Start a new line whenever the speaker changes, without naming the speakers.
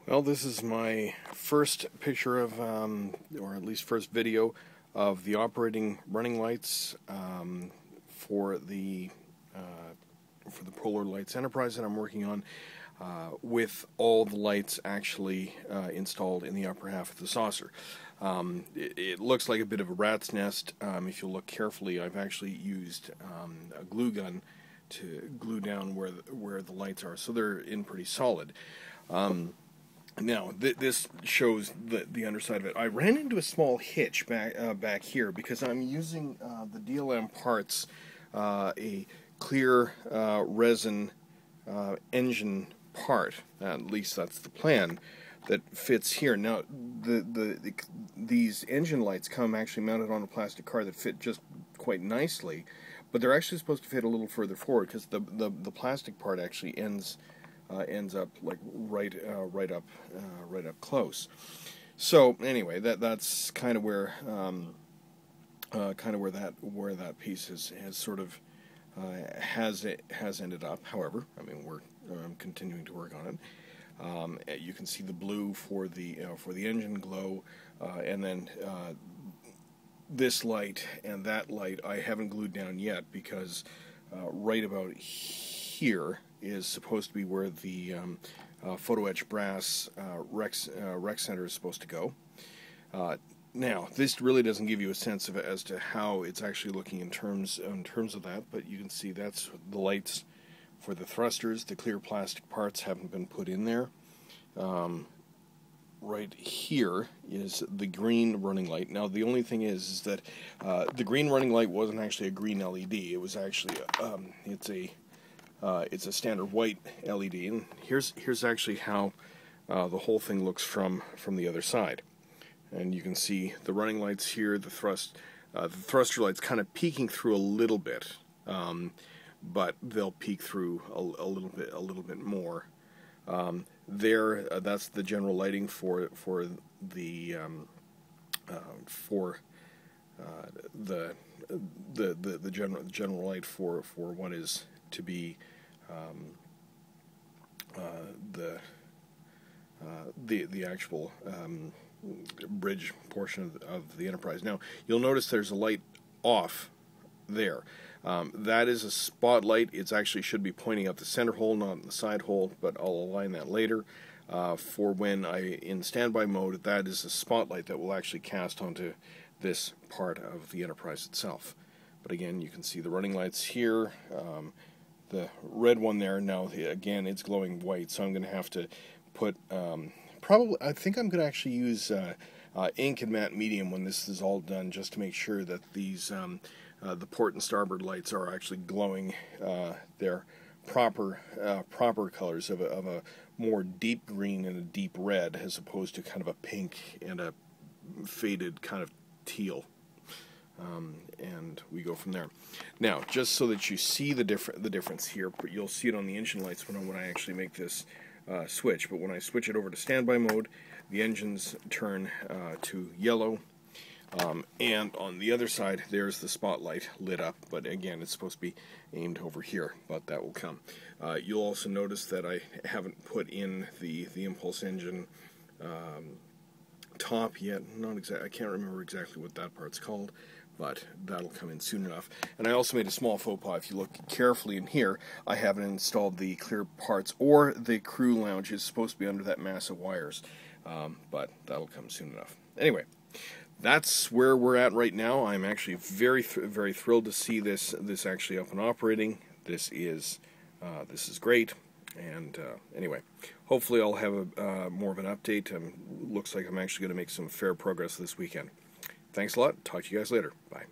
Well, this is my first picture of, or at least first video of the operating running lights for the Polar Lights Enterprise that I'm working on, with all the lights actually installed in the upper half of the saucer. It looks like a bit of a rat's nest. If you look carefully, I've actually used a glue gun to glue down where the lights are, so they're in pretty solid. Now, this shows the underside of it. I ran into a small hitch back here because I'm using the DLM parts, a clear resin engine part. At least that's the plan that fits here. Now, these engine lights come actually mounted on a plastic card that fit just quite nicely, but they're actually supposed to fit a little further forward because the plastic part actually ends up like right up close. So anyway, that's kind of where that piece has sort of has ended up. However, I mean, I'm continuing to work on it. You can see the blue for the engine glow, and then this light and that light I haven't glued down yet because right about here is supposed to be where the photo etch brass rec center is supposed to go. Now, this really doesn't give you a sense of as to how it's actually looking in terms of that, but you can see that's the lights for the thrusters. The clear plastic parts haven't been put in there. Right here is the green running light. Now, the only thing is that the green running light wasn't actually a green LED. It was actually it's a standard white LED, and here's actually how the whole thing looks from the other side. And you can see the running lights here, the thruster lights kind of peeking through a little bit, but they'll peek through a little bit more. That's the general lighting for the general light for what is to be the actual bridge portion of the Enterprise. Now, you'll notice there's a light off there. That is a spotlight. It actually should be pointing out the center hole, not the side hole, but I'll align that later. For when in standby mode, that is a spotlight that will actually cast onto this part of the Enterprise itself. But again, you can see the running lights here. The red one there, now again it's glowing white, so I'm going to have to put I think I'm going to actually use ink and matte medium when this is all done, just to make sure that these the port and starboard lights are actually glowing their proper colors of a more deep green and a deep red, as opposed to kind of a pink and a faded kind of teal. And we go from there. Now, just so that you see the difference here, but you'll see it on the engine lights when I actually make this switch. But when I switch it over to standby mode, the engines turn to yellow, and on the other side there's the spotlight lit up, but again it's supposed to be aimed over here, but that will come. You'll also notice that I haven't put in the impulse engine top yet. I can't remember exactly what that part's called, but that'll come in soon enough. And I also made a small faux pas. If you look carefully in here, I haven't installed the clear parts, or the crew lounge is supposed to be under that mass of wires, but that'll come soon enough. Anyway, that's where we're at right now. I'm actually very thrilled to see this actually up and operating. This is great. And anyway, hopefully I'll have more of an update. Looks like I'm actually going to make some fair progress this weekend. Thanks a lot. Talk to you guys later. Bye.